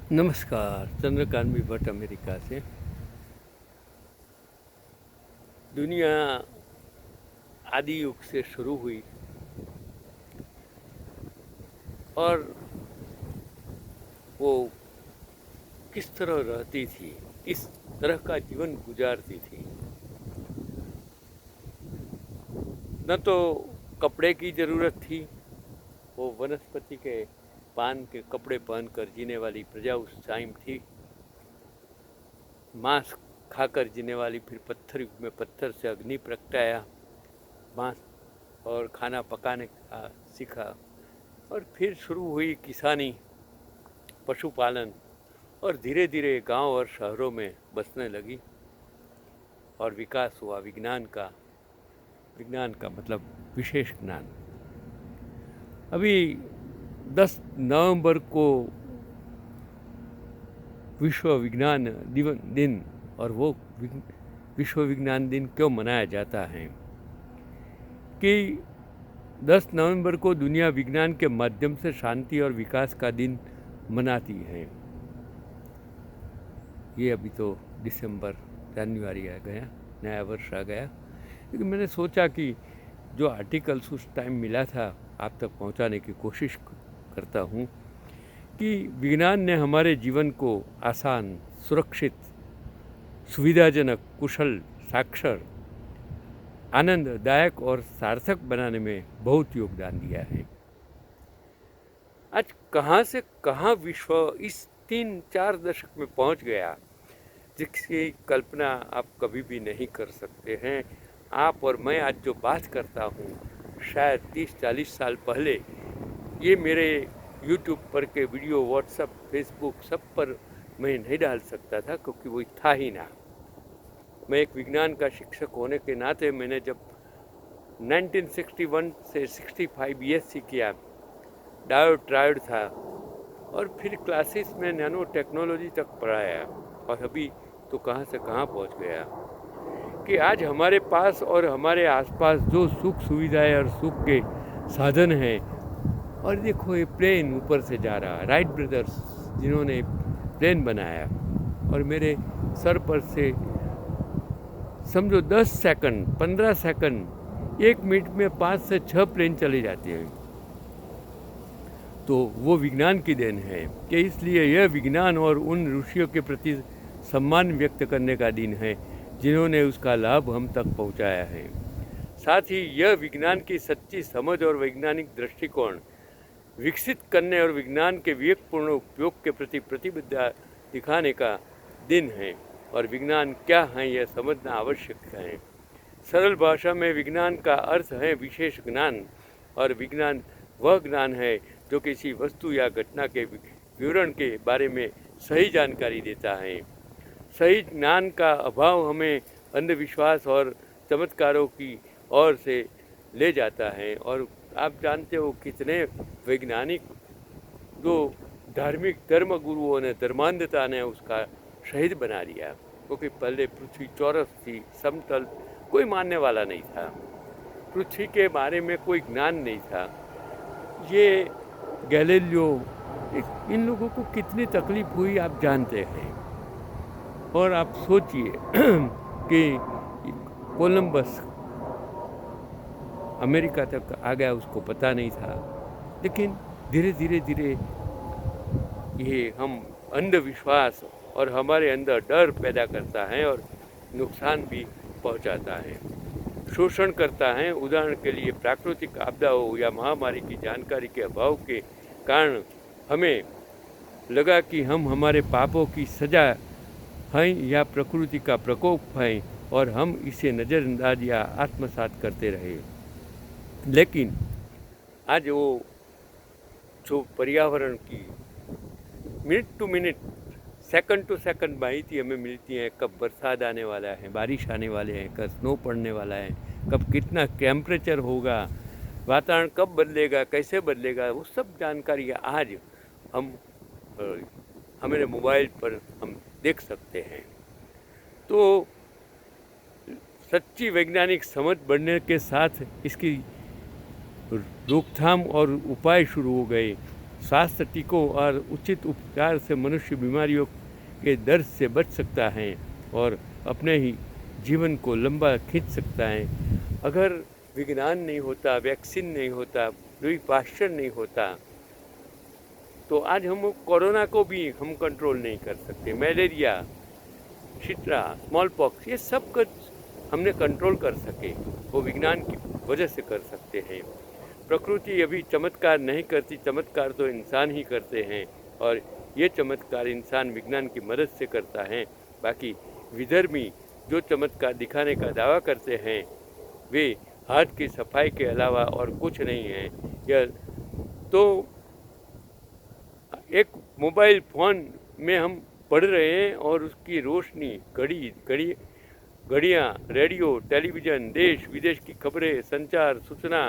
नमस्कार। चंद्रकांत भट्ट अमेरिका से। दुनिया आदि युग से शुरू हुई और वो किस तरह रहती थी, किस तरह का जीवन गुजारती थी। न तो कपड़े की ज़रूरत थी, वो वनस्पति के पान के कपड़े पहनकर जीने वाली प्रजा उस टाइम थी। मांस खाकर जीने वाली, फिर पत्थर युग में पत्थर से अग्नि प्रगटाया, मांस और खाना पकाने का सीखा, और फिर शुरू हुई किसानी, पशुपालन, और धीरे धीरे गांव और शहरों में बसने लगी और विकास हुआ विज्ञान का मतलब विशेष ज्ञान। अभी 10 नवंबर को विश्व विज्ञान दिन, और वो विश्व विज्ञान दिन क्यों मनाया जाता है कि 10 नवंबर को दुनिया विज्ञान के माध्यम से शांति और विकास का दिन मनाती है। ये अभी तो दिसंबर जनवरी आ गया, नया वर्ष आ गया। लेकिन मैंने सोचा कि जो आर्टिकल्स उस टाइम मिला था आप तक पहुंचाने की कोशिश करता हूं कि विज्ञान ने हमारे जीवन को आसान, सुरक्षित, सुविधाजनक, कुशल, साक्षर, आनंददायक और सार्थक बनाने में बहुत योगदान दिया है। आज कहाँ से कहाँ विश्व इस 3-4 दशक में पहुंच गया, जिसकी कल्पना आप कभी भी नहीं कर सकते हैं। आप और मैं आज जो बात करता हूँ, शायद 30-40 साल पहले ये मेरे YouTube पर के वीडियो, व्हाट्सएप, फेसबुक सब पर मैं नहीं डाल सकता था, क्योंकि वो था ही ना। मैं एक विज्ञान का शिक्षक होने के नाते मैंने जब 1961 से 65 BSc किया, डायोड ट्रायोड था, और फिर क्लासेस में नैनो टेक्नोलॉजी तक पढ़ाया, और अभी तो कहाँ से कहाँ पहुँच गया कि आज हमारे पास और हमारे आसपास जो सुख सुविधाएं और सुख के साधन हैं, और देखो ये प्लेन ऊपर से जा रहा, राइट ब्रदर्स जिन्होंने प्लेन बनाया, और मेरे सर पर से समझो 10 सेकंड, 15 सेकंड, 1 मिनट में 5 से 6 प्लेन चले जाते हैं। तो वो विज्ञान की देन है कि इसलिए यह विज्ञान और उन ऋषियों के प्रति सम्मान व्यक्त करने का दिन है जिन्होंने उसका लाभ हम तक पहुंचाया है। साथ ही यह विज्ञान की सच्ची समझ और वैज्ञानिक दृष्टिकोण विकसित करने और विज्ञान के विवेकपूर्ण उपयोग के प्रति प्रतिबद्धता दिखाने का दिन है, और विज्ञान क्या है यह समझना आवश्यक है। सरल भाषा में विज्ञान का अर्थ है विशेष ज्ञान, और विज्ञान वह ज्ञान है जो किसी वस्तु या घटना के विवरण के बारे में सही जानकारी देता है। सही ज्ञान का अभाव हमें अंधविश्वास और चमत्कारों की ओर से ले जाता है, और आप जानते हो कितने वैज्ञानिक, जो धार्मिक धर्म गुरुओं ने, धर्मांधता ने उसका शहीद बना दिया, क्योंकि पहले पृथ्वी चौरस थी, समतल, कोई मानने वाला नहीं था, पृथ्वी के बारे में कोई ज्ञान नहीं था। ये गैलीलियो, इन लोगों को कितनी तकलीफ हुई आप जानते हैं। और आप सोचिए कि कोलंबस अमेरिका तक आ गया, उसको पता नहीं था, लेकिन धीरे धीरे ये हम अंधविश्वास और हमारे अंदर डर पैदा करता है और नुकसान भी पहुंचाता है, शोषण करता है। उदाहरण के लिए प्राकृतिक आपदा हो या महामारी की जानकारी के अभाव के कारण हमें लगा कि हम हमारे पापों की सजा हैं या प्रकृति का प्रकोप है, और हम इसे नज़रअंदाज या आत्मसात करते रहे। लेकिन आज वो जो पर्यावरण की minute to minute, second to second माहिती हमें मिलती है, कब बरसात आने वाला है, बारिश आने वाले हैं, कब स्नो पड़ने वाला है, कब कितना टेम्परेचर होगा, वातावरण कब बदलेगा, कैसे बदलेगा, वो सब जानकारी आज हमारे मोबाइल पर हम देख सकते हैं। तो सच्ची वैज्ञानिक समझ बढ़ने के साथ इसकी रोकथाम और उपाय शुरू हो गए। स्वास्थ्य टीकों और उचित उपचार से मनुष्य बीमारियों के दर्द से बच सकता है और अपने ही जीवन को लंबा खींच सकता है। अगर विज्ञान नहीं होता, वैक्सीन नहीं होता, लुई पाश्चर नहीं होता, तो आज हम कोरोना को भी हम कंट्रोल नहीं कर सकते। मलेरिया, शिट्रा, स्मॉल पॉक्स, ये सब कुछ हमने कंट्रोल कर सके, वो विज्ञान की वजह से कर सकते हैं। प्रकृति अभी चमत्कार नहीं करती, चमत्कार तो इंसान ही करते हैं और ये चमत्कार इंसान विज्ञान की मदद से करता है। बाकी विधर्मी जो चमत्कार दिखाने का दावा करते हैं वे हाथ की सफाई के अलावा और कुछ नहीं है। यह तो एक मोबाइल फ़ोन में हम पढ़ रहे हैं और उसकी रोशनी, घड़ियाँ, रेडियो, टेलीविज़न, देश विदेश की खबरें, संचार, सूचना,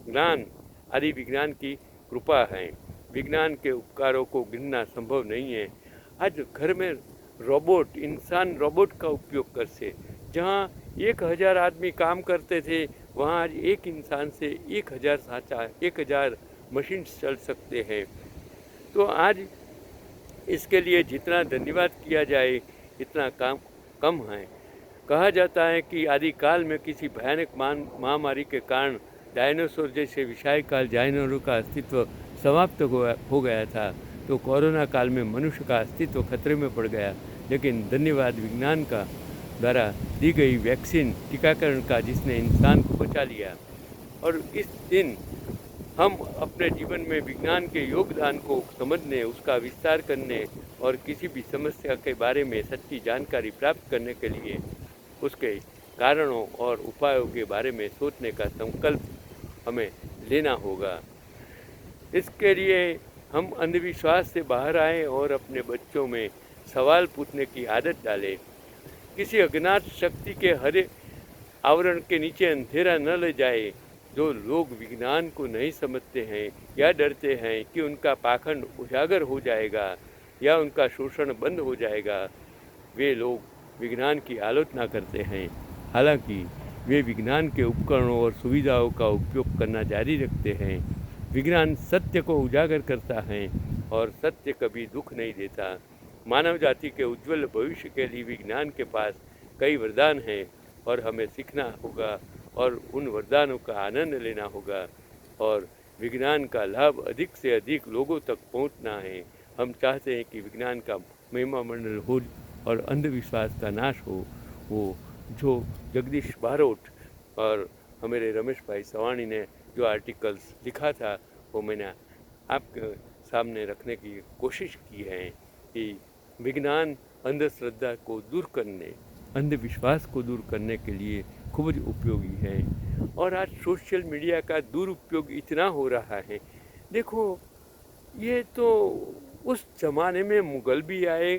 ज्ञान आदि विज्ञान की कृपा है। विज्ञान के उपकारों को गिनना संभव नहीं है। आज घर में रोबोट, इंसान रोबोट का उपयोग करते, जहाँ 1000 आदमी काम करते थे वहाँ आज एक इंसान से 1000 साँचा, 1000 मशीन चल सकते हैं। तो आज इसके लिए जितना धन्यवाद किया जाए इतना काम कम है। कहा जाता है कि आदिकाल में किसी भयानक महामारी के कारण डायनासोर जैसे विशालकाय जानवरों का अस्तित्व समाप्त हो गया था, तो कोरोना काल में मनुष्य का अस्तित्व खतरे में पड़ गया। लेकिन धन्यवाद विज्ञान का द्वारा दी गई वैक्सीन, टीकाकरण का, जिसने इंसान को बचा लिया। और इस दिन हम अपने जीवन में विज्ञान के योगदान को समझने, उसका विस्तार करने और किसी भी समस्या के बारे में सच्ची जानकारी प्राप्त करने के लिए उसके कारणों और उपायों के बारे में सोचने का संकल्प हमें लेना होगा। इसके लिए हम अंधविश्वास से बाहर आएं और अपने बच्चों में सवाल पूछने की आदत डालें। किसी अज्ञात शक्ति के हरे आवरण के नीचे अंधेरा न ले जाए। जो लोग विज्ञान को नहीं समझते हैं या डरते हैं कि उनका पाखंड उजागर हो जाएगा या उनका शोषण बंद हो जाएगा, वे लोग विज्ञान की आलोचना करते हैं। हालांकि वे विज्ञान के उपकरणों और सुविधाओं का उपयोग करना जारी रखते हैं। विज्ञान सत्य को उजागर करता है और सत्य कभी दुख नहीं देता। मानव जाति के उज्जवल भविष्य के लिए विज्ञान के पास कई वरदान हैं और हमें सीखना होगा और उन वरदानों का आनंद लेना होगा और विज्ञान का लाभ अधिक से अधिक लोगों तक पहुंचना है। हम चाहते हैं कि विज्ञान का महिमा मंडल हो और अंधविश्वास का नाश हो। वो जो जगदीश बारोट और हमारे रमेश भाई सवाणी ने जो आर्टिकल्स लिखा था वो मैंने आपके सामने रखने की कोशिश की है कि विज्ञान अंधश्रद्धा को दूर करने, अंधविश्वास को दूर करने के लिए खूब उपयोगी है। और आज सोशल मीडिया का दुरुपयोग इतना हो रहा है। देखो, ये तो उस ज़माने में मुग़ल भी आए,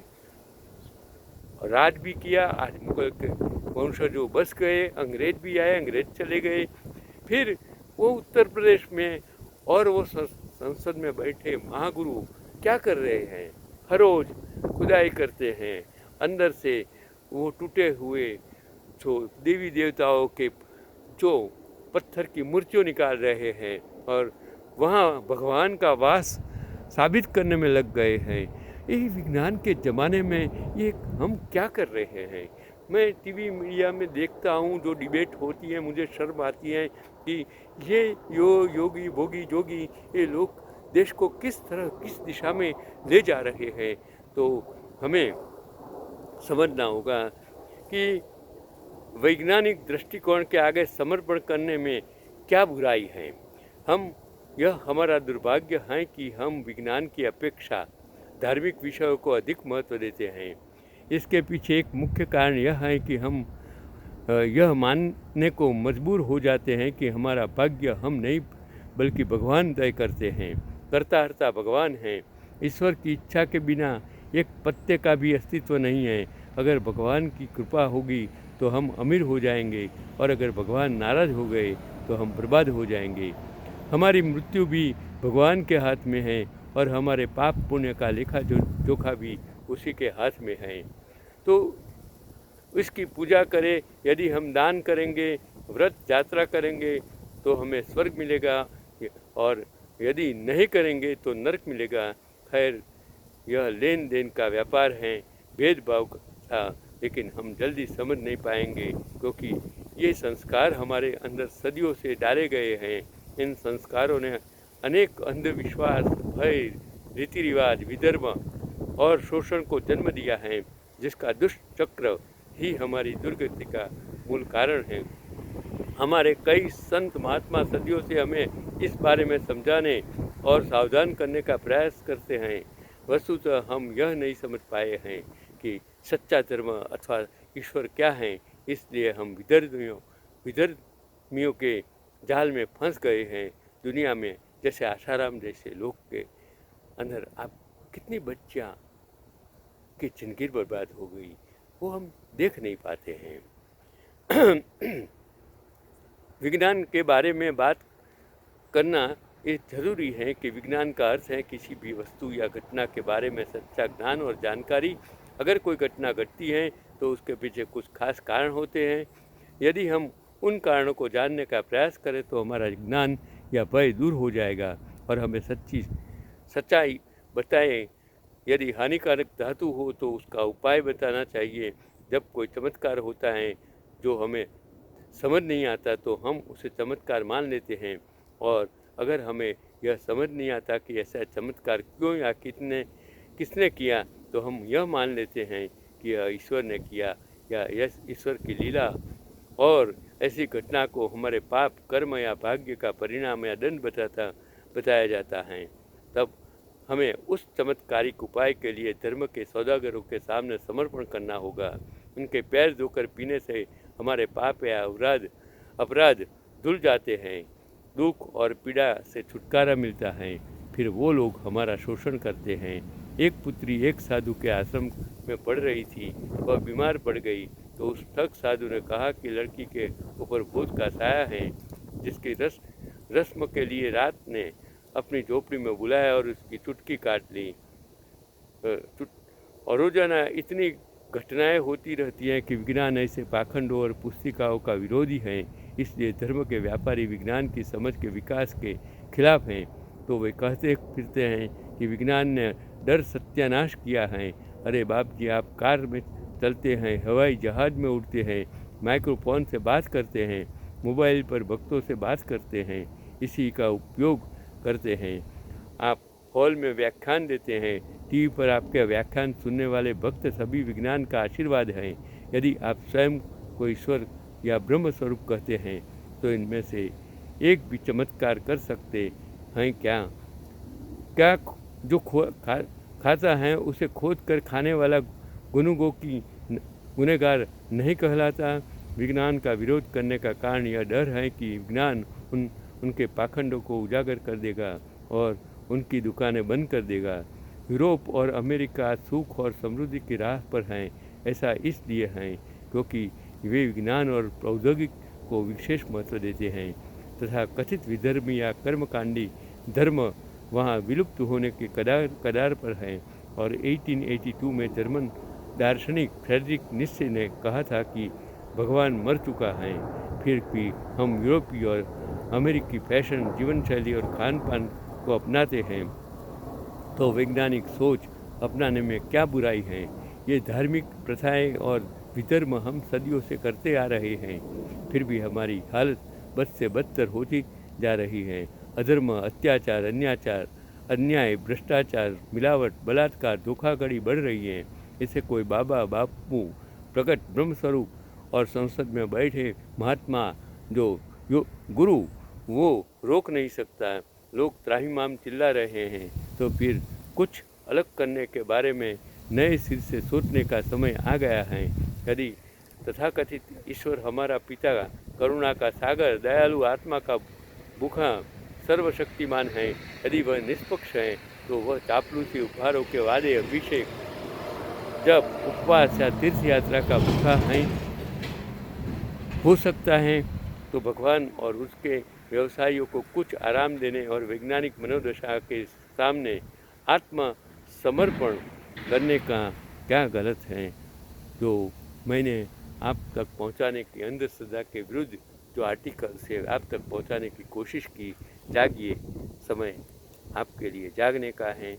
राज भी किया, आज मुग़ल के वंशजों बस गए, अंग्रेज भी आए, अंग्रेज चले गए। फिर वो उत्तर प्रदेश में और वो संसद में बैठे महागुरु क्या कर रहे हैं? हर रोज़ खुदाई करते हैं, अंदर से वो टूटे हुए जो देवी देवताओं के जो पत्थर की मूर्तियों निकाल रहे हैं और वहाँ भगवान का वास साबित करने में लग गए हैं। यही विज्ञान के ज़माने में ये हम क्या कर रहे हैं? मैं टीवी मीडिया में देखता हूँ जो डिबेट होती है, मुझे शर्म आती है कि ये योगी भोगी जोगी ये लोग देश को किस तरह, किस दिशा में ले जा रहे हैं। तो हमें समझना होगा कि वैज्ञानिक दृष्टिकोण के आगे समर्पण करने में क्या बुराई है। यह हमारा दुर्भाग्य है कि हम विज्ञान की अपेक्षा धार्मिक विषयों को अधिक महत्व देते हैं। इसके पीछे एक मुख्य कारण यह है कि हम यह मानने को मजबूर हो जाते हैं कि हमारा भाग्य हम नहीं बल्कि भगवान तय करते हैं। कर्ता भगवान हैं। ईश्वर की इच्छा के बिना एक पत्ते का भी अस्तित्व नहीं है। अगर भगवान की कृपा होगी तो हम अमीर हो जाएंगे और अगर भगवान नाराज़ हो गए तो हम बर्बाद हो जाएंगे। हमारी मृत्यु भी भगवान के हाथ में है और हमारे पाप पुण्य का लेखा जोखा भी उसी के हाथ में है। तो इसकी पूजा करें। यदि हम दान करेंगे, व्रत यात्रा करेंगे तो हमें स्वर्ग मिलेगा और यदि नहीं करेंगे तो नरक मिलेगा। खैर, यह लेन देन का व्यापार है, भेदभाव था, लेकिन हम जल्दी समझ नहीं पाएंगे क्योंकि ये संस्कार हमारे अंदर सदियों से डाले गए हैं। इन संस्कारों ने अनेक अंधविश्वास, भय, रीति रिवाज, विधर्म और शोषण को जन्म दिया है, जिसका दुष्ट चक्र ही हमारी दुर्गति का मूल कारण है। हमारे कई संत महात्मा सदियों से हमें इस बारे में समझाने और सावधान करने का प्रयास करते हैं। वस्तुतः हम यह नहीं समझ पाए हैं कि सच्चा धर्म अथवा ईश्वर क्या है, इसलिए हम विधर्मियों के जाल में फंस गए हैं। दुनिया में जैसे आसाराम जैसे लोग के अंदर आप कितनी बच्चियाँ की जिंदगी बर्बाद हो गई, वो हम देख नहीं पाते हैं। विज्ञान के बारे में बात करना ये जरूरी है कि विज्ञान का अर्थ है किसी भी वस्तु या घटना के बारे में सच्चा ज्ञान और जानकारी। अगर कोई घटना घटती है तो उसके पीछे कुछ खास कारण होते हैं। यदि हम उन कारणों को जानने का प्रयास करें तो हमारा ज्ञान या भय दूर हो जाएगा और हमें सच्चाई बताएं। यदि हानिकारक धातु हो तो उसका उपाय बताना चाहिए। जब कोई चमत्कार होता है जो हमें समझ नहीं आता तो हम उसे चमत्कार मान लेते हैं, और अगर हमें यह समझ नहीं आता कि ऐसा चमत्कार क्यों या किसने किया तो हम यह मान लेते हैं कि यह ईश्वर ने किया या यह ईश्वर की लीला, और ऐसी घटना को हमारे पाप, कर्म या भाग्य का परिणाम या दंड बताया जाता है। तब हमें उस चमत्कारिक उपाय के लिए धर्म के सौदागरों के सामने समर्पण करना होगा। उनके पैर धोकर पीने से हमारे पाप या अपराध धुल जाते हैं, दुख और पीड़ा से छुटकारा मिलता है। फिर वो लोग हमारा शोषण करते हैं। एक पुत्री एक साधु के आश्रम में पढ़ रही थी। वह बीमार पड़ गई तो उस ठग साधु ने कहा कि लड़की के ऊपर भूत का साया है, जिसकी रस्म के लिए रात ने अपनी झोपड़ी में बुलाया और उसकी चुटकी काट ली। और रोजाना इतनी घटनाएं होती रहती हैं कि विज्ञान ऐसे पाखंडों और पुस्तिकाओं का विरोधी है। इसलिए धर्म के व्यापारी विज्ञान की समझ के विकास के खिलाफ हैं। तो वे कहते फिरते हैं कि विज्ञान ने डर सत्यानाश किया है। अरे बाप जी, आप कार में चलते हैं, हवाई जहाज़ में उड़ते हैं, माइक्रोफोन से बात करते हैं, मोबाइल पर भक्तों से बात करते हैं, इसी का उपयोग करते हैं। आप हॉल में व्याख्यान देते हैं, टीवी पर आपके व्याख्यान सुनने वाले भक्त सभी विज्ञान का आशीर्वाद हैं। यदि आप स्वयं को ईश्वर या ब्रह्म स्वरूप कहते हैं तो इनमें से एक भी चमत्कार कर सकते हैं क्या? जो खाता है उसे खोद कर खाने वाला गुनहगार नहीं कहलाता। विज्ञान का विरोध करने का कारण यह डर है कि विज्ञान उनके पाखंडों को उजागर कर देगा और उनकी दुकानें बंद कर देगा। यूरोप और अमेरिका सुख और समृद्धि की राह पर हैं। ऐसा इसलिए है क्योंकि वे विज्ञान और प्रौद्योगिकी को विशेष महत्व देते हैं तथा कथित विधर्मी या कर्मकांडी धर्म वहाँ विलुप्त होने के कगार पर है। और 1882 में जर्मन दार्शनिक फ्रेडरिक नीत्शे ने कहा था कि भगवान मर चुका है। फिर भी हम यूरोपीय और अमेरिकी फैशन, जीवन शैली और खान पान को अपनाते हैं, तो वैज्ञानिक सोच अपनाने में क्या बुराई है? ये धार्मिक प्रथाएं और विधर्म हम सदियों से करते आ रहे हैं, फिर भी हमारी हालत बद से बदतर होती जा रही है। अधर्म, अत्याचार, अन्याय, भ्रष्टाचार, मिलावट, बलात्कार, धोखाधड़ी बढ़ रही है। इसे कोई बाबा, बापू, प्रकट ब्रह्मस्वरूप और संसद में बैठे महात्मा जो गुरु वो रोक नहीं सकता। लोग त्राहिमाम चिल्ला रहे हैं, तो फिर कुछ अलग करने के बारे में नए सिर से सोचने का समय आ गया है। यदि तथाकथित ईश्वर हमारा पिता, करुणा का सागर, दयालु आत्मा का भूखा, सर्वशक्तिमान है, यदि वह निष्पक्ष है तो वह चापलूसी, उपहारों के वादे, अभिषेक, जब उपवास या तीर्थ यात्रा का भूखा है हो सकता है, तो भगवान और उसके व्यवसायियों को कुछ आराम देने और वैज्ञानिक मनोदशा के सामने आत्मसमर्पण करने का क्या गलत है? जो मैंने आप तक पहुंचाने की अंधश्रद्धा के विरुद्ध जो आर्टिकल से आप तक पहुंचाने की कोशिश की, जागिए, समय आपके लिए जागने का है।